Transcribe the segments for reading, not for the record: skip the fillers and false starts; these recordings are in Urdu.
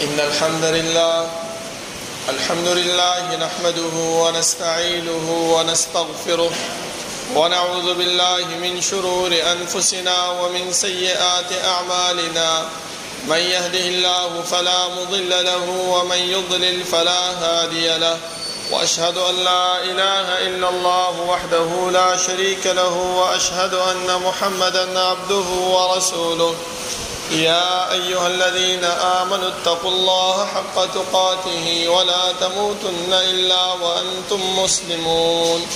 إن الحمد لله نحمده ونستعينه ونستغفره ونعوذ بالله من شرور أنفسنا ومن سيئات أعمالنا من يهده الله فلا مضل له ومن يضلل فلا هادي له وأشهد أن لا إله إلا الله وحده لا شريك له وأشهد أن محمدا عبده ورسوله يا أيها الذين آمنوا اتقوا الله حق تقاته ولا تموتن إلا وأنتم مسلمون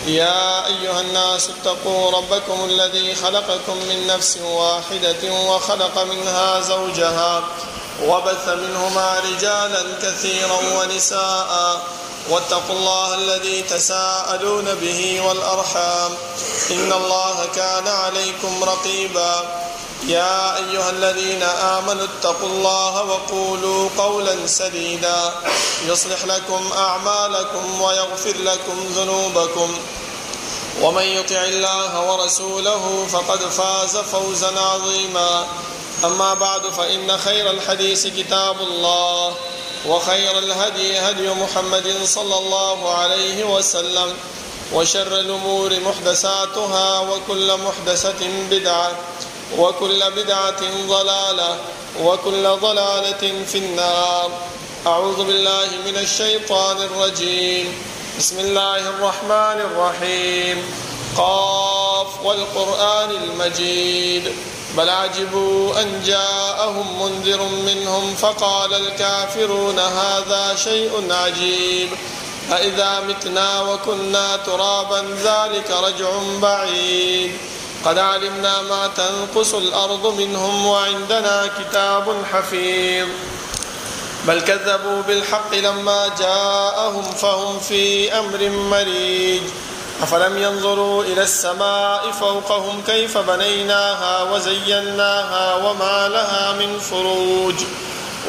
يا أيها الناس اتقوا ربكم الذي خلقكم من نفس واحدة وخلق منها زوجها وبث منهما رجالا كثيرا ونساء واتقوا الله الذي تساءلون به والأرحام إن الله كان عليكم رقيبا يا أيها الذين آمنوا اتقوا الله وقولوا قولا سديدا يصلح لكم أعمالكم ويغفر لكم ذنوبكم ومن يطع الله ورسوله فقد فاز فوزا عظيما أما بعد فإن خير الحديث كتاب الله وخير الهدي هدي محمد صلى الله عليه وسلم وشر الأمور محدثاتها وكل محدثة بدعة وكل بدعة ضلالة وكل ضلالة في النار. أعوذ بالله من الشيطان الرجيم. بسم الله الرحمن الرحيم. قاف والقرآن المجيد بل عجبوا أن جاءهم منذر منهم فقال الكافرون هذا شيء عجيب أإذا متنا وكنا ترابا ذلك رجع بعيد قد علمنا ما تنقص الأرض منهم وعندنا كتاب حفيظ بل كذبوا بالحق لما جاءهم فهم في أمر مريج أفلم ينظروا إلى السماء فوقهم كيف بنيناها وزيناها وما لها من فروج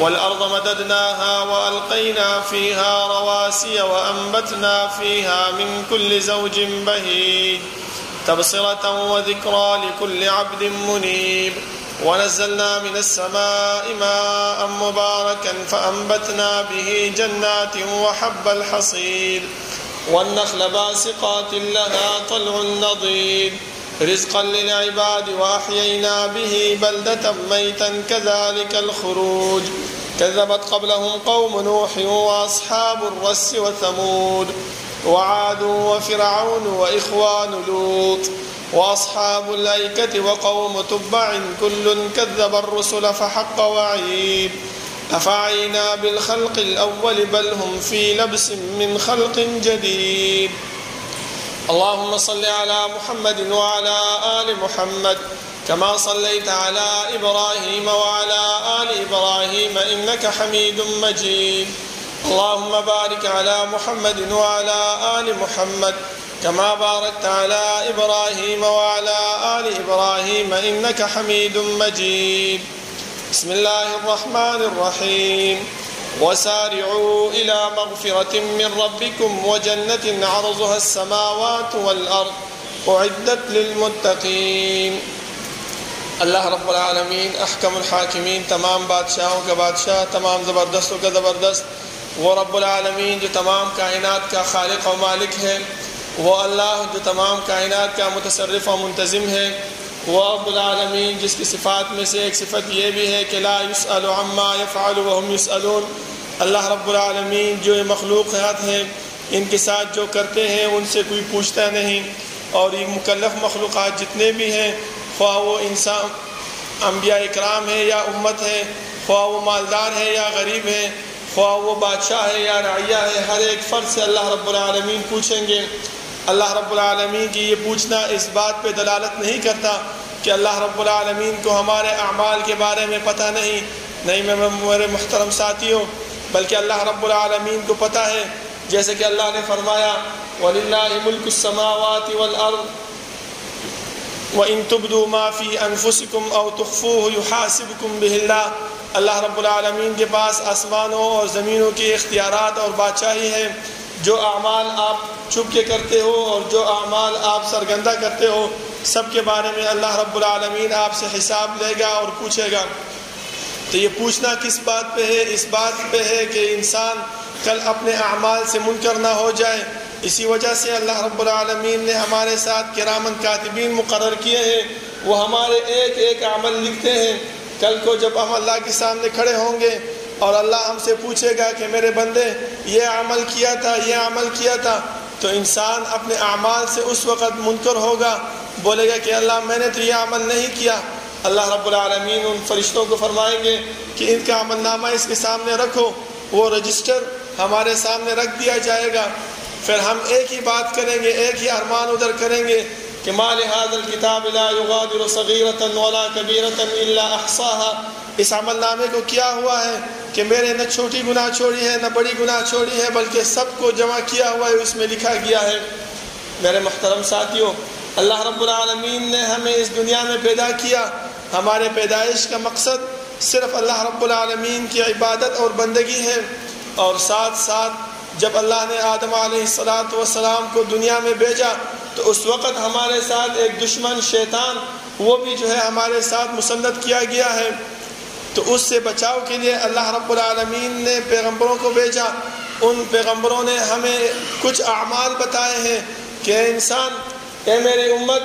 والأرض مددناها وألقينا فيها رواسي وأنبتنا فيها من كل زوج بهيج تبصرة وذكرى لكل عبد منيب ونزلنا من السماء ماء مباركا فأنبتنا به جنات وحب الحصيد والنخل باسقات لها طلع نضيد رزقا للعباد وأحيينا به بلدة ميتا كذلك الخروج كذبت قبلهم قوم نوح وأصحاب الرس وثمود وعاد وفرعون وإخوان لوط وأصحاب الأيكة وقوم تبع كل كذب الرسل فحق وعيد أفعينا بالخلق الأول بل هم في لبس من خلق جديد. اللهم صل على محمد وعلى آل محمد كما صليت على إبراهيم وعلى آل إبراهيم إنك حميد مجيد. اللهم بارك على محمد وعلى آل محمد كما باركت على إبراهيم وعلى آل إبراهيم إنك حميد مجيد. بسم الله الرحمن الرحيم. وسارعوا إلى مغفرة من ربكم وجنة عرضها السماوات والأرض أعدت للمتقين. اللہ رب العالمین احکم الحاکمین، تمام بادشاہوں کا بادشاہ، تمام زبردستوں کا زبردست، وہ رب العالمین جو تمام کائنات کا خالق و مالک ہے، وہ اللہ جو تمام کائنات کا متصرف و منتظم ہے، وہ رب العالمین جس کی صفات میں سے ایک صفت یہ بھی ہے کہ لا یسأل عما یفعل وهم یسألون. اللہ رب العالمین جو مخلوقات ہیں ان کے ساتھ جو کرتے ہیں ان سے کوئی پوچھتا نہیں، اور یہ مکلف مخلوقات جتنے بھی ہیں، خواہ وہ انسان انبیاء اکرام ہے یا امت ہے، خواہ وہ مالدار ہے یا غریب ہے، خواہ وہ بادشاہ ہے یا رعیہ ہے، ہر ایک فرد سے اللہ رب العالمین پوچھیں گے. اللہ رب العالمین کی یہ پوچھنا اس بات پہ دلالت نہیں کرتا کہ اللہ رب العالمین کو ہمارے اعمال کے بارے میں پتہ نہیں میرے محترم ساتھیوں، بلکہ اللہ رب العالمین کو پتہ ہے. جیسے کہ اللہ نے فرمایا وَلِلَّهِ مُلْكُ السَّمَاوَاتِ وَالْأَرْضِ وَإِن تُبْدُوا مَا فِي أَنفُسِكُمْ أَوْ تُخْفُوهُ يُحَاسِبْكُم بِهِ اللَّهُ. اللہ رب العالمین کے پاس آسمانوں اور زمینوں کے اختیارات اور بادشاہی ہے. جو اعمال آپ چھپ کے کرتے ہو اور جو اعمال آپ سرگندہ کرتے ہو، سب کے بارے میں اللہ رب العالمین آپ سے حساب لے گا اور پوچھے گا. تو یہ پوچھنا کس بات پہ ہے؟ اس بات پہ ہے کہ انسان کل اپنے اعمال سے منکر نہ ہو جائے۔ اسی وجہ سے اللہ رب العالمین نے ہمارے ساتھ کرامن کاتبین مقرر کیے ہیں، وہ ہمارے ایک ایک عمل لکھتے ہیں۔ کل کو جب ہم اللہ کے سامنے کھڑے ہوں گے اور اللہ ہم سے پوچھے گا کہ میرے بندے یہ عمل کیا تھا، یہ عمل کیا تھا، تو انسان اپنے اعمال سے اس وقت منکر ہوگا، بولے گا کہ اللہ میں نے تو یہ عمل نہیں کیا۔ اللہ رب العالمین ان فرشتوں کو فرمائیں گے کہ ان کا عمل نامہ اس کے سامنے رکھو، وہ رجسٹر ہمارے سامنے رکھ دیا جائے گا۔ پھر ہم ایک ہی بات کریں گے، ایک ہی ارمان ادھر کریں گے کہ ما لهذا الكتاب لا يغادر صغيرة ولا كبيرة الا احصاها۔ اس عمل نامے کو کیا ہوا ہے کہ میرے نہ چھوٹی گناہ چھوڑی ہے نہ بڑی گناہ چھوڑی ہے، بلکہ سب کو جمع کیا ہوا ہے، اس میں لکھا گیا ہے۔ میرے محترم ساتھیوں، اللہ رب العالمین نے ہمیں اس دنیا میں پیدا کیا۔ ہمارے پیدائش کا مقصد صرف اللہ رب العالمین کی عبادت اور بندگی ہے، اور ساتھ ساتھ جب اللہ نے آدم علیہ السلام کو دنیا میں بھیجا تو اس وقت ہمارے ساتھ ایک دشمن شیطان، وہ بھی جو ہے ہمارے ساتھ مسلط کیا گیا ہے۔ تو اس سے بچاؤ کے لیے اللہ رب العالمین نے پیغمبروں کو بھیجا۔ ان پیغمبروں نے ہمیں کچھ اعمال بتائے ہیں کہ انسان، اے میری امت،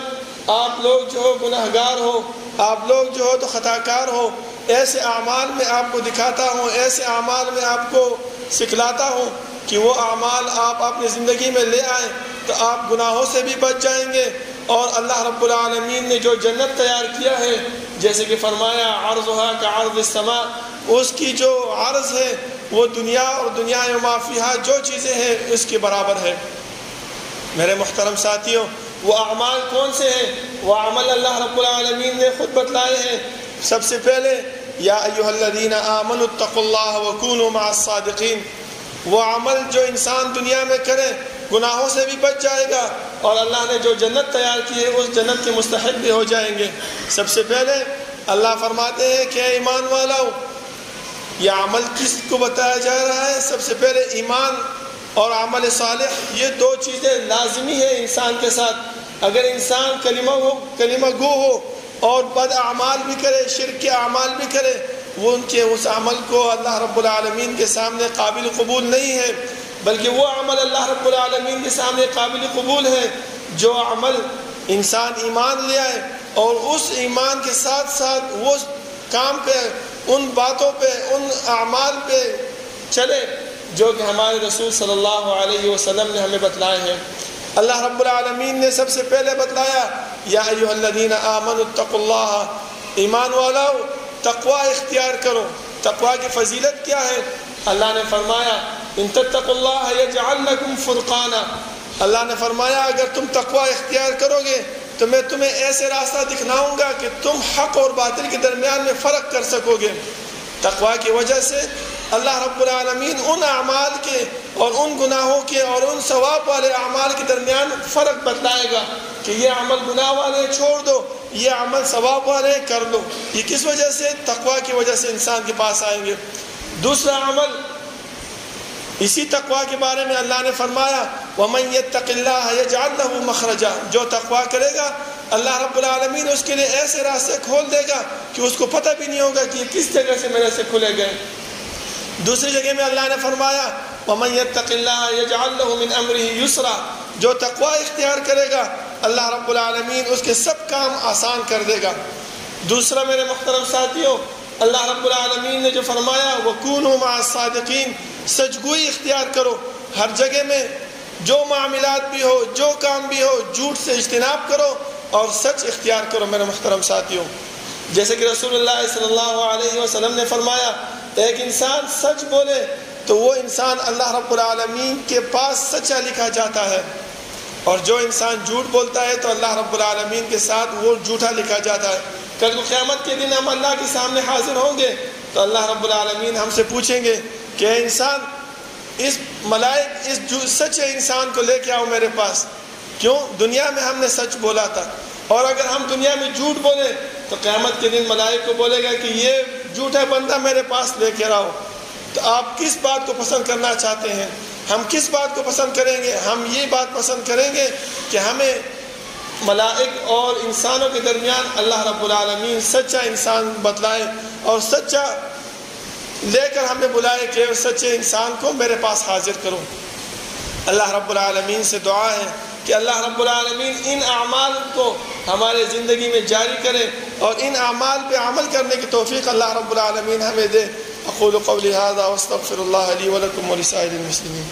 آپ لوگ جو ہو گناہگار ہو، آپ لوگ جو ہو تو خطا کار ہو، ایسے اعمال میں آپ کو دکھاتا ہوں، ایسے اعمال میں آپ کو سکھلاتا ہوں کہ وہ اعمال آپ اپنی زندگی میں لے آئیں تو آپ گناہوں سے بھی بچ جائیں گے۔ اور اللہ رب العالمین نے جو جنت تیار کیا ہے، جیسے کہ فرمایا عرضها كعرض السماء، اس کی جو عرض ہے وہ دنیا اور دنیا وما فیہا جو چیزیں ہیں اس کے برابر ہے۔ میرے محترم ساتھیوں، وہ اعمال کون سے ہیں؟ وہ عمل اللہ رب العالمین نے خود بتلائے ہیں۔ سب سے پہلے یا ایھا الذین آمنوا اتقوا اللہ وکونوا مع الصادقین، وہ عمل جو انسان دنیا میں کرے گناہوں سے بھی بچ جائے گا، اور اللہ نے جو جنت تیار کی ہے اس جنت کے مستحق بھی ہو جائیں گے۔ سب سے پہلے اللہ فرماتے ہیں کہ اے ایمان والو، یہ عمل کس کو بتایا جا رہا ہے؟ سب سے پہلے ایمان اور عمل صالح، یہ دو چیزیں لازمی ہیں انسان کے ساتھ۔ اگر انسان کلمہ گو ہو اور بد اعمال بھی کرے، شرک کے اعمال بھی کرے، وہ ان کے اس عمل کو اللہ رب العالمین کے سامنے قابل قبول نہیں ہے، بلکہ وہ عمل اللہ رب العالمین کے سامنے قابل قبول ہے جو عمل انسان ایمان لے آئے اور اس ایمان کے ساتھ ساتھ وہ کام پہ، ان باتوں پہ، ان اعمال پہ چلے جو کہ ہمارے رسول صلی اللہ علیہ وسلم نے ہمیں بتلائے ہیں۔ اللہ رب العالمین نے سب سے پہلے بتلایا یا ایھا الذین آمنوا اتقوا اللہ، ایمان والو تقوی اختیار کرو۔ تقوی کی فضیلت کیا ہے؟ اللہ نے فرمایا ان تتقوا اللہ یجعل لکم فرقانا، اللہ نے فرمایا اگر تم تقوی اختیار کرو گے تو میں تمہیں ایسے راستہ دکھلاؤں گا کہ تم حق اور باطل کے درمیان میں فرق کر سکو گے۔ تقوی کی وجہ سے اللہ رب العالمین ان اعمال کے اور ان گناہوں کے اور ان ثواب والے اعمال کے درمیان فرق بتلائے گا کہ یہ عمل گناہ والے چھوڑ دو، یہ عمل ثواب والے کر لو۔ یہ کس وجہ سے؟ تقوی کی وجہ سے انسان کے پاس آئیں گے۔ دوسرا عمل، اسی تقوی کے بارے میں اللہ نے فرمایا وَمَن يَتَّقِ اللَّهَ يَجْعَلْ لَهُ مَخْرَجًا، جو تقوی کرے گا اللہ رب العالمین اس کے لیے ایسے راستے کھول دے گا کہ اس کو پتہ بھی نہیں ہوگا کہ یہ کس جگہ سے میرے سے کھلے گئے۔ دوسری جگہ میں اللہ نے فرمایا وَمَن يَتَّقِ اللَّهَ يَجْعَلْ لَهُ مِنْ أَمْرِهِ يُسْرًا، جو تقوی اختیار کرے گا اللہ رب العالمین اس کے سب کام آسان کر دے گا۔ دوسرا میرے محترم ساتھیوں، اللہ رب العالمین نے جو فرمایا وَكُونُوا مَعَ الصَّادِقِينَ، سچگوئی اختیار کرو۔ ہر جگہ میں جو معاملات بھی ہو، جو کام بھی ہو، جھوٹ سے اجتناب کرو اور سچ اختیار کرو۔ میرے محترم ساتھیوں، جیسے کہ رسول اللہ صلی اللہ علیہ وسلم نے فرمایا ایک انسان سچ بولے تو وہ انسان اللہ رب العالمین کے پاس سچا لکھا جاتا ہے، اور جو انسان جھوٹ بولتا ہے تو اللہ رب العالمین کے ساتھ وہ جھوٹا لکھا جاتا ہے۔ کل کو قیامت کے دن ہم اللہ کے سامنے حاضر ہوں گے تو اللہ رب العالمین ہم سے پوچھیں گے کہ اے انسان، اس ملائک اس سچے انسان کو لے کے آؤ میرے پاس، کیوں؟ دنیا میں ہم نے سچ بولا تھا، اور اگر ہم دنیا میں جھوٹ بولے تو قیامت کے دن ملائک کو بولے گا کہ یہ جھوٹا بندہ میرے پاس لے کے آؤ۔ تو آپ کس بات کو پسند کرنا چاہتے ہیں؟ ہم کس بات کو پسند کریں گے؟ ہم یہ بات پسند کریں گے کہ ہمیں ملائک اور انسانوں کے درمیان اللہ رب العالمین سچا انسان بتلائے اور سچا لے کر ہمیں بلائے کہ سچے انسان کو میرے پاس حاضر کرو۔ اللہ رب العالمین سے دعا ہے کہ اللہ رب العالمین ان اعمال کو ہمارے زندگی میں جاری کرے اور ان اعمال پہ عمل کرنے کی توفیق اللہ رب العالمین ہمیں دے۔ اقول قولی ھذا واستغفر اللہ لی ولکم ولسائر المسلمین۔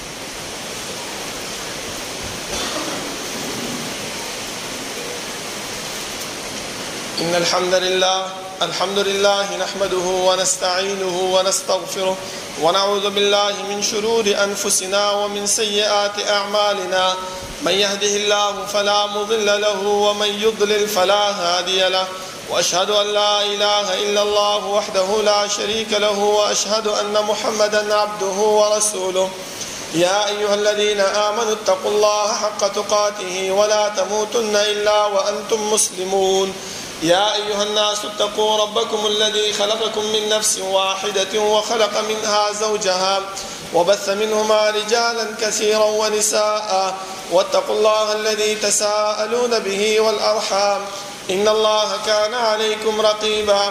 ان الحمد لله نحمده ونستعينه ونستغفره ونعوذ بالله من شرور انفسنا ومن سيئات اعمالنا من يهده الله فلا مضل له ومن يضلل فلا هادي له واشهد ان لا اله الا الله وحده لا شريك له واشهد ان محمدا عبده ورسوله يا ايها الذين امنوا اتقوا الله حق تقاته ولا تموتن الا وانتم مسلمون يا أيها الناس اتقوا ربكم الذي خلقكم من نفس واحدة وخلق منها زوجها وبث منهما رجالا كثيرا ونساء واتقوا الله الذي تساءلون به والأرحام إن الله كان عليكم رقيبا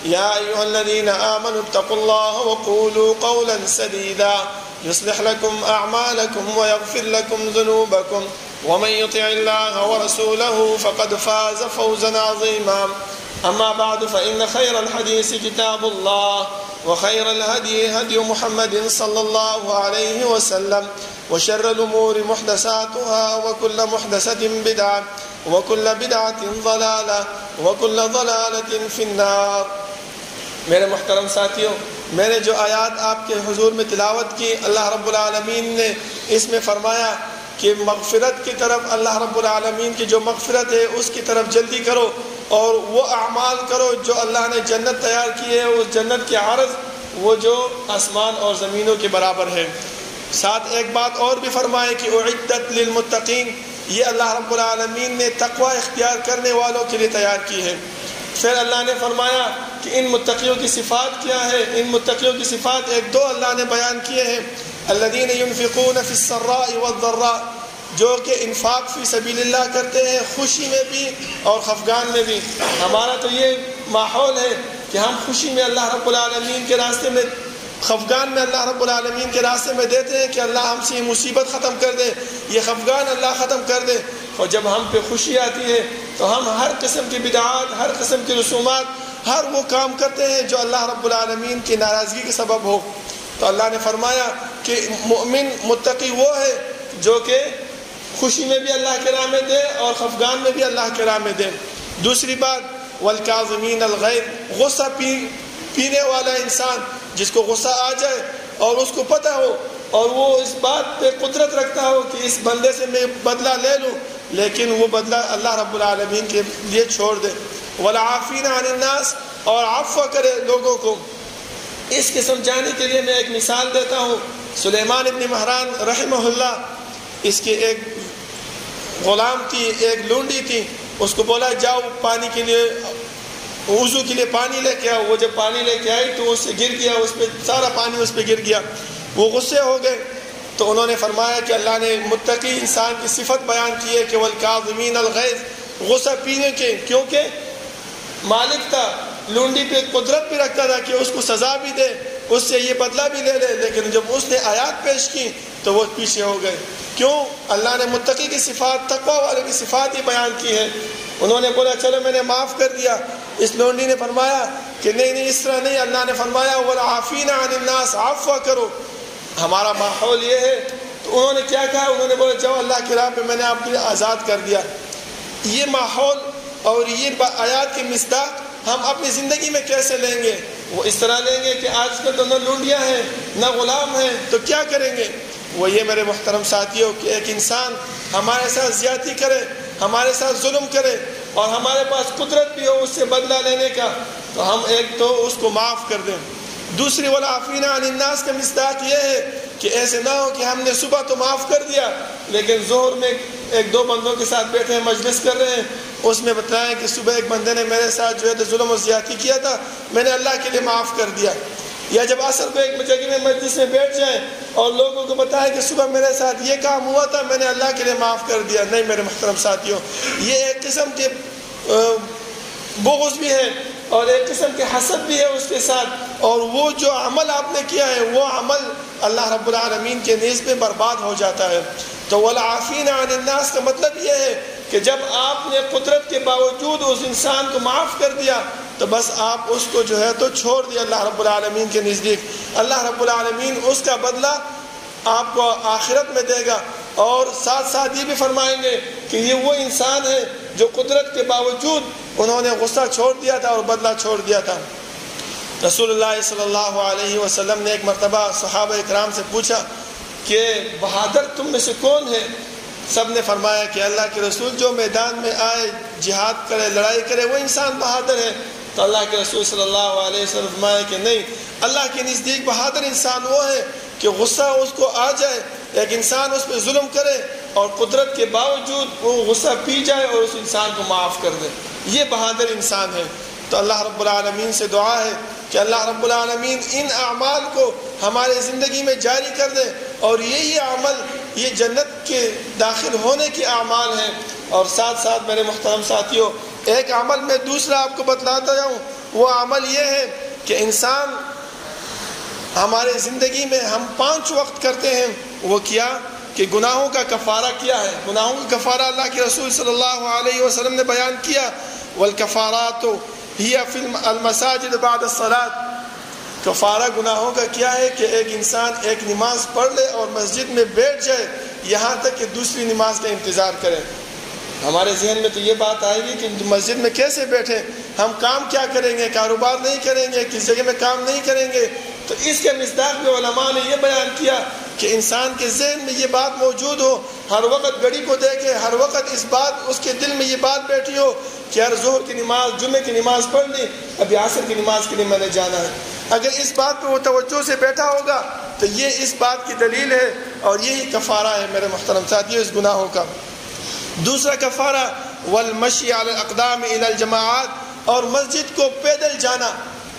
يا أيها الذين آمنوا اتقوا الله وقولوا قولا سديدا يصلح لكم أعمالكم ويغفر لكم ذنوبكم ومن يطع الله ورسوله فقد فاز فوزا عظيما أما بعد فإن خير الحديث كتاب الله وخير الهدي هدي محمد صلى الله عليه وسلم وشر الأمور محدثاتها وكل محدثة بدعة وكل بدعة ضلالة وكل ضلالة في النار۔ میرے محترم ساتھیوں، میں نے جو آیات آپ کے حضور میں تلاوت کی، اللہ رب العالمین نے اس میں فرمایا کہ مغفرت کی طرف، اللہ رب العالمین کی جو مغفرت ہے اس کی طرف جلدی کرو اور وہ اعمال کرو جو اللہ نے جنت تیار کی ہے، اس جنت کی عرض وہ جو آسمان اور زمینوں کے برابر ہے۔ ساتھ ایک بات اور بھی فرمائے کہ اعدت للمتقین، یہ اللہ رب العالمین نے تقوی اختیار کرنے والوں کے لیے تیار کی ہے۔ پھر اللہ نے فرمایا کہ ان متقیوں کی صفات کیا ہے۔ ان متقیوں کی صفات ایک دو اللہ نے بیان کیے ہیں، الذین ينفقون فی السراء والضراء، جو کہ انفاق فی سبیل اللہ کرتے ہیں، خوشی میں بھی اور خفگان میں بھی۔ ہمارا تو یہ ماحول ہے کہ ہم خوشی میں اللہ رب العالمین کے راستے میں، خفگان میں اللہ رب العالمین کے راستے میں دیتے ہیں کہ اللہ ہم سے یہ مصیبت ختم کر دے، یہ خفگان اللہ ختم کر دے۔ اور جب ہم پہ خوشی آتی ہے تو ہم ہر قسم کی بدعات، ہر قسم کی رسومات، ہر وہ کام کرتے ہیں جو اللہ رب العالمین کی ناراضگی کے سبب ہو۔ تو اللہ نے فرمایا کہ مؤمن متقی وہ ہے جو کہ خوشی میں بھی اللہ کے راہ میں دے اور خفگان میں بھی اللہ کے راہ میں دے۔ دوسری بات، والکاظمین الغیظ، غصہ پینے والا انسان جس کو غصہ آ جائے اور اس کو پتہ ہو اور وہ اس بات پہ قدرت رکھتا ہو کہ اس بندے سے میں بدلہ لے لوں، لیکن وہ بدلہ اللہ رب العالمین کے لیے چھوڑ دے۔ والعافین عن الناس، اور عفو کرے لوگوں کو۔ اس کے سمجھانے کے لیے میں ایک مثال دیتا ہوں۔ سلیمان ابن مہران رحمہ اللہ، اس کی ایک غلام تھی، ایک لونڈی تھی، اس کو بولا جاؤ پانی کے لیے، وضو کے لیے پانی لے کے آؤ۔ وہ جب پانی لے کے آئی تو اس سے گر گیا، اس پہ سارا پانی اس پہ گر گیا، وہ غصے ہو گئے۔ تو انہوں نے فرمایا کہ اللہ نے متقی انسان کی صفت بیان کی ہے کہ والکاظمین الغیظ، غصہ پینے کے، کیونکہ مالک تھا، لونڈی پہ قدرت بھی رکھتا تھا کہ اس کو سزا بھی دے، اس سے یہ بدلہ بھی لے لے، لیکن جب اس نے آیات پیش کی تو وہ پیچھے ہو گئے۔ کیوں؟ اللہ نے متقی کی صفات، تقوی والے کی صفات ہی بیان کی ہے۔ انہوں نے بولا چلو میں نے معاف کر دیا۔ اس لونڈی نے فرمایا کہ نہیں اس طرح نہیں، اللہ نے فرمایا والعافین عن الناس، عفو کرو۔ ہمارا ماحول یہ ہے، تو انہوں نے کیا کہا؟ انہوں نے بولا جاؤ اللہ کی راہ پہ میں نے آپ کو آزاد کر دیا۔ یہ ماحول اور یہ آیات کی مصداق ہم اپنی زندگی میں کیسے لیں گے؟ وہ اس طرح لیں گے کہ آج کل تو نہ لونڈیاں ہیں نہ غلام ہیں، تو کیا کریں گے؟ وہ یہ میرے محترم ساتھیوں کہ ایک انسان ہمارے ساتھ زیادتی کرے، ہمارے ساتھ ظلم کرے اور ہمارے پاس قدرت بھی ہو اس سے بدلہ لینے کا، تو ہم ایک تو اس کو معاف کر دیں۔ دوسری والعافین عن الناس کا مصداق یہ ہے کہ ایسے نہ ہو کہ ہم نے صبح تو معاف کر دیا، لیکن ظہر میں ایک دو بندوں کے ساتھ بیٹھے ہیں، مجلس کر رہے ہیں، اس میں بتائیں کہ صبح ایک بندے نے میرے ساتھ جو ہے ظلم و زیادتی کیا تھا، میں نے اللہ کے لیے معاف کر دیا۔ یا جب عصر کو ایک جگہ میں مجلس میں بیٹھ جائیں اور لوگوں کو بتائیں کہ صبح میرے ساتھ یہ کام ہوا تھا، میں نے اللہ کے لیے معاف کر دیا۔ نہیں میرے محترم ساتھیوں، یہ ایک قسم کے بغض بھی ہے اور ایک قسم کے حسد بھی ہے اس کے ساتھ، اور وہ جو عمل آپ نے کیا ہے وہ عمل اللہ رب العالمین کے نیز میں برباد ہو جاتا ہے۔ تو والعافین عن الناس کا مطلب یہ ہے کہ جب آپ نے قدرت کے باوجود اس انسان کو معاف کر دیا تو بس آپ اس کو جو ہے تو چھوڑ دیا اللہ رب العالمین کے نزدیک۔ اللہ رب العالمین اس کا بدلہ آپ کو آخرت میں دے گا، اور ساتھ ساتھ یہ بھی فرمائیں گے کہ یہ وہ انسان ہے جو قدرت کے باوجود انہوں نے غصہ چھوڑ دیا تھا اور بدلہ چھوڑ دیا تھا۔ رسول اللہ صلی اللہ علیہ وسلم نے ایک مرتبہ صحابہ اکرام سے پوچھا کہ بہادر تم میں سے کون ہے؟ سب نے فرمایا کہ اللہ کے رسول جو میدان میں آئے، جہاد کرے، لڑائی کرے، وہ انسان بہادر ہے۔ تو اللہ کے رسول صلی اللہ علیہ وسلم فرمایا کہ نہیں، اللہ کے نزدیک بہادر انسان وہ ہے کہ غصہ اس کو آ جائے، ایک انسان اس پہ ظلم کرے اور قدرت کے باوجود وہ غصہ پی جائے اور اس انسان کو معاف کر دے، یہ بہادر انسان ہے۔ تو اللہ رب العالمین سے دعا ہے کہ اللہ رب العالمین ان اعمال کو ہمارے زندگی میں جاری کر دے، اور یہی عمل یہ جنت کے داخل ہونے کے اعمال ہیں۔ اور ساتھ ساتھ میرے محترم ساتھیوں، ایک عمل میں دوسرا آپ کو بتلاتا جاؤں، وہ عمل یہ ہے کہ انسان ہمارے زندگی میں ہم 5 وقت کرتے ہیں، وہ کیا کہ گناہوں کا کفارہ کیا ہے۔ گناہوں کا کفارہ اللہ کے رسول صلی اللہ علیہ وسلم نے بیان کیا، والکفارات ہی فی المساجد بعد الصلاۃ۔ کفارہ گناہوں کا کیا ہے کہ ایک انسان ایک نماز پڑھ لے اور مسجد میں بیٹھ جائے یہاں تک کہ دوسری نماز کا انتظار کرے۔ ہمارے ذہن میں تو یہ بات آئے گی کہ مسجد میں کیسے بیٹھیں، ہم کام کیا کریں گے، کاروبار نہیں کریں گے، کس جگہ میں کام نہیں کریں گے۔ تو اس کے مصداق میں علماء نے یہ بیان کیا کہ انسان کے ذہن میں یہ بات موجود ہو، ہر وقت گھڑی کو دیکھے، ہر وقت اس کے دل میں یہ بات بیٹھی ہو کہ یار ظہر کی نماز، جمعے کی نماز پڑھ لی، ابھی عصر کی نماز کے لیے میں نے جانا ہے۔ اگر اس بات پہ وہ توجہ سے بیٹھا ہوگا تو یہ اس بات کی دلیل ہے، اور یہی کفارہ ہے میرے محترم ساتھیو اس گناہوں کا۔ دوسرا کفارہ والمشی علی الاقدام الی الجماعات، اور مسجد کو پیدل جانا۔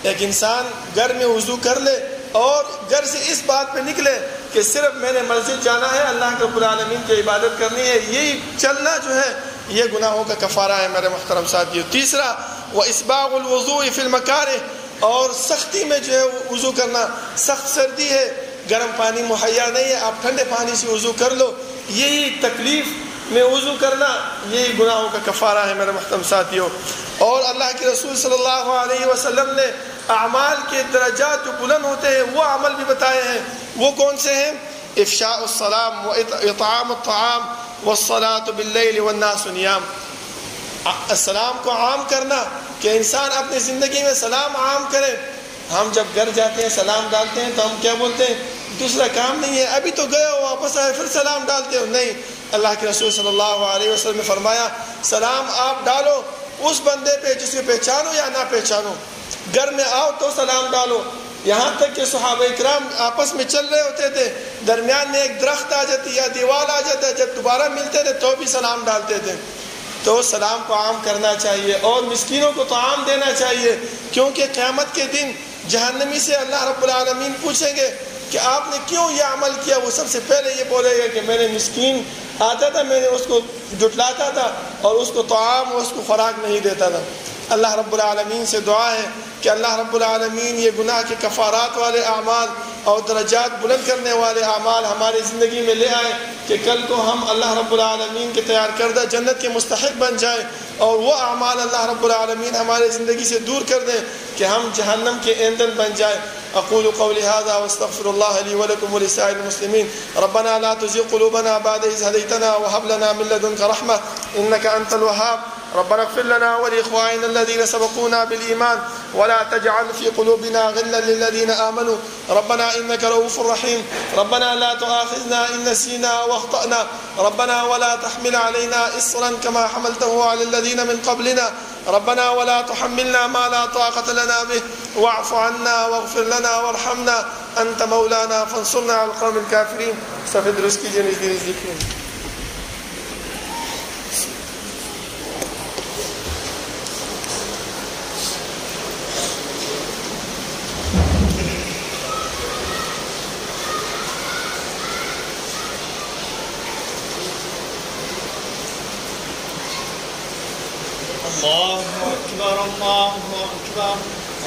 ایک انسان گھر میں وضو کر لے اور گھر سے اس بات پہ نکلے کہ صرف میں نے مسجد جانا ہے، اللہ رب العالمین کی عبادت کرنی ہے، یہی چلنا جو ہے یہ گناہوں کا کفارہ ہے میرے محترم ساتھیو۔ تیسرا واسباغ الوضوء فی المکارہ، اور سختی میں جو ہے وضو کرنا، سخت سردی ہے، گرم پانی مہیا نہیں ہے، آپ ٹھنڈے پانی سے وضو کر لو، یہی تکلیف میں وضو کرنا یہی گناہوں کا کفارہ ہے میرے محترم ساتھیو۔ اور اللہ کے رسول صلی اللہ علیہ وسلم نے اعمال کے درجات جو بلند ہوتے ہیں وہ عمل بھی بتائے ہیں، وہ کون سے ہیں؟ افشاء السلام واطعام الطعام والصلاة باللیل والناس نیام۔ السلام کو عام کرنا کہ انسان اپنی زندگی میں سلام عام کرے۔ ہم جب گھر جاتے ہیں سلام ڈالتے ہیں تو ہم کیا بولتے ہیں؟ دوسرا کام نہیں ہے، ابھی تو گئے ہو واپس آئے پھر سلام ڈالتے ہو؟ نہیں، اللہ کے رسول صلی اللہ علیہ وسلم نے فرمایا سلام آپ ڈالو اس بندے پہ جسے پہچانو یا نہ پہچانو۔ گھر میں آؤ تو سلام ڈالو، یہاں تک کہ صحابہ اکرام آپس میں چل رہے ہوتے تھے، درمیان میں ایک درخت آ جاتی یا دیوار آ جاتا ہے، جب دوبارہ ملتے تھے تو بھی سلام ڈالتے تھے۔ تو سلام کو عام کرنا چاہیے، اور مسکینوں کو طعام دینا چاہیے، کیونکہ قیامت کے دن جہنمی سے اللہ رب العالمین پوچھیں گے کہ آپ نے کیوں یہ عمل کیا؟ وہ سب سے پہلے یہ بولے گا کہ میں نے مسکین آتا تھا، میں نے اس کو جٹلاتا تھا اور اس کو طعام اور اس کو خوراک نہیں دیتا تھا۔ اللہ رب العالمین سے دعا ہے کہ اللہ رب العالمین یہ گناہ کے کفارات والے اعمال اور درجات بلند کرنے والے اعمال ہماری زندگی میں لے آئے کہ کل کو ہم اللہ رب العالمین کے تیار کردہ جنت کے مستحق بن جائیں، اور وہ اعمال اللہ رب العالمین ہمارے زندگی سے دور کر دیں کہ ہم جہنم کے ایندھن بن جائیں۔ اقول قولی هذا واستغفر الله لي ولكم ولسائر المسلمين ربنا لا تزغ قلوبنا بعد إذ هديتنا وهب لنا من لدنك رحمة إنك أنت الوهاب ربنا اغفر لنا ولإخواننا الذين سبقونا بالإيمان ولا تجعل في قلوبنا غلا للذين آمنوا ربنا إنك رؤوف رحيم ربنا لا تؤاخذنا إن نسينا واخطأنا ربنا ولا تحمل علينا إصرا كما حملته على الذين من قبلنا ربنا ولا تحملنا ما لا طاقة لنا به واعف عنا واغفر لنا وارحمنا أنت مولانا فانصرنا على القوم الكافرين استفد رزقي جنزي رزقين الله أكبر الله أكبر أكبر.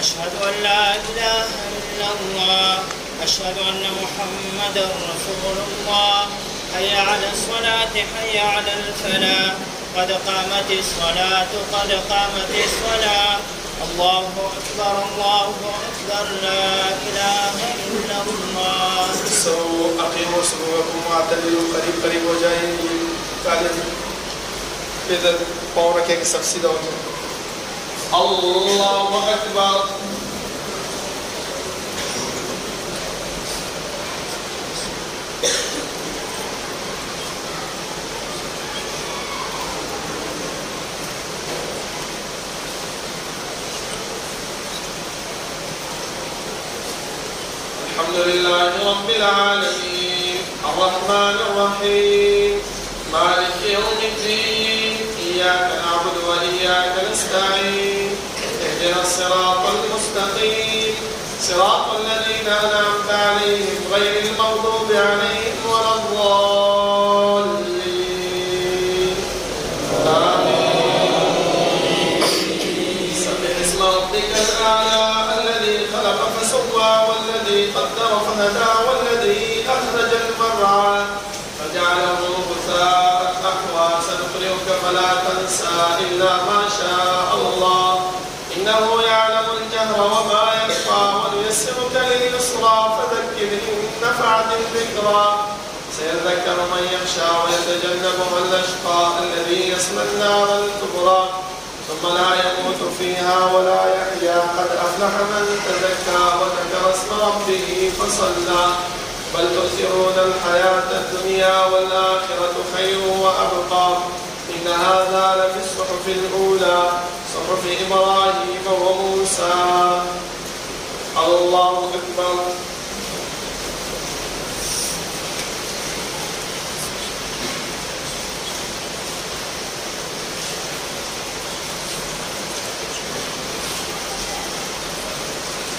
أشهد أن لا إله إلا الله. أشهد أن محمدا رسول الله. حي على الصلاة حي على الفلاح. قد قامت الصلاة قد قامت الصلاة. الله أكبر الله أكبر لا إله إلا الله. استووا أقيموا صفوفكم واعتدلوا قريب قريب وجاهين قاعدة إذا قورك يكسب الله أكبر. الحمد لله رب العالمين الرحمن الرحيم مالك يوم الدين إياك نعبد وإياك نستعين اهدنا الصراط المستقيم صراط الذين أنعمت عليهم غير المغضوب عليهم ولا الضالين آمين. سبح اسم ربك الأعلى الذي خلق فسوى والذي قدر فهدى والذي أخرج المرعى فجعله غثاء أحوى سنقرئك فلا تنسى إلا ما شاء الله إنه يعلم الجهر وما يخفى ونيسرك لليسرى فذكر إن نفعت الذكرى سيذكر من يخشى ويتجنبها الأشقى الذي يصلى النار الكبرى ثم لا يموت فيها ولا يحيا قد أفلح من تزكى وذكر اسم ربه فصلى بل تؤثرون الحياة الدنيا والآخرة خير وأبقى إن هذا لفي الصحف الأولى صحف إبراهيم وموسى. الله أكبر.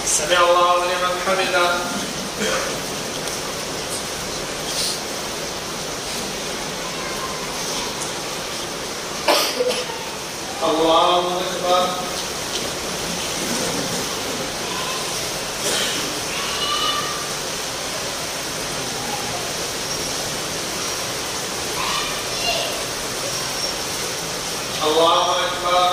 سمع الله لمن حمده. الله أكبر. الله أكبر.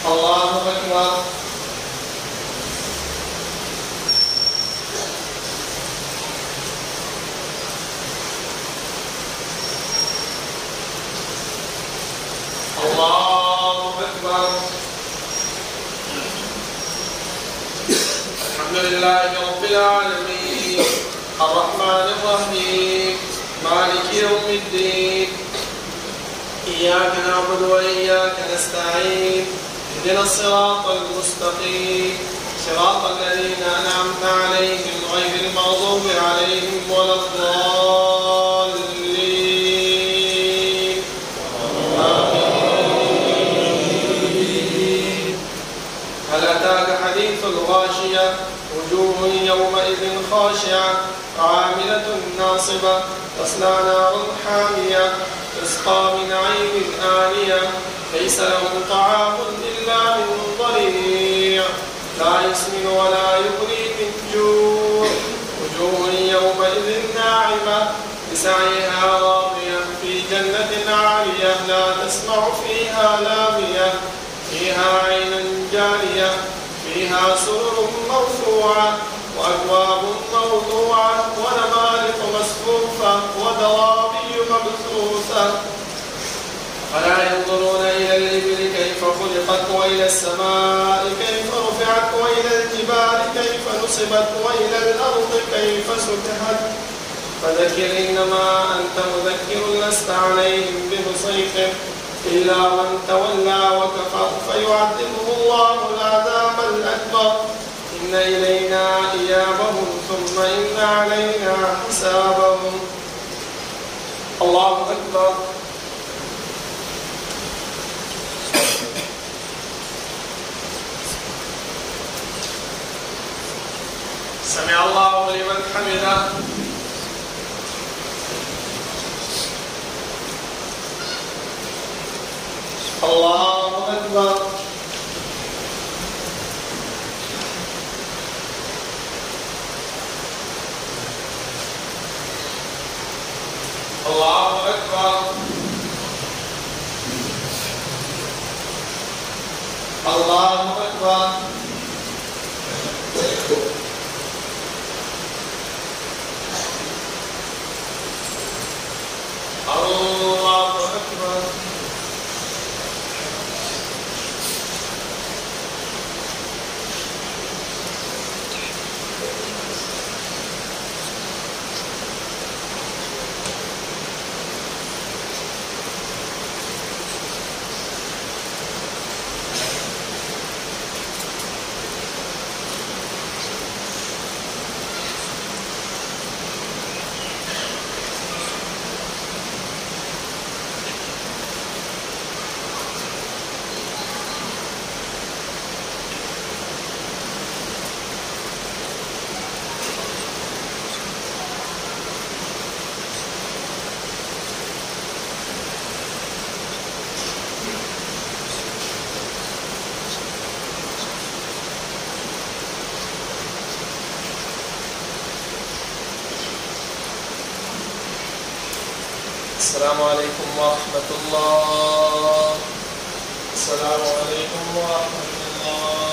الله أكبر. الله أكبر. الحمد لله رب العالمين الرحمن الرحيم مالك يوم الدين إياك نعبد وإياك نستعين اهدنا الصراط المستقيم صراط الذين أنعمت عليهم غير المغضوب عليهم ولا الضالين آمين. هل أتاك حديث الغاشية وجوه يومئذ خاشعة عاملة ناصبة تصلى نارا حامية تسقى من عين آنية ليس لهم طعام إلا من ضريع لا يسمن ولا يغني من جوع وجوه يومئذ ناعمة لسعيها راضية في جنة عالية لا تسمع فيها لاغية فيها عين جارية فيها سرر مرفوعة وأكواب موضوعة ونمارق مصفوفة ودرابي مبثوثة فلا ينظرون إلى الإبل كيف خلقت وإلى السماء كيف رفعت وإلى الجبال كيف نصبت وإلى الأرض كيف سطحت فذكر إنما أنت مذكر لست عليهم بمسيطر إلا من تولى وكفر فيعذبه الله العذاب الأكبر إن إلينا إيابهم ثم إن علينا حسابهم. الله أكبر. سمع الله لمن حمده. الله أكبر. الله أكبر. الله أكبر. الله أكبر. السلام عليكم ورحمة الله. السلام عليكم ورحمة الله.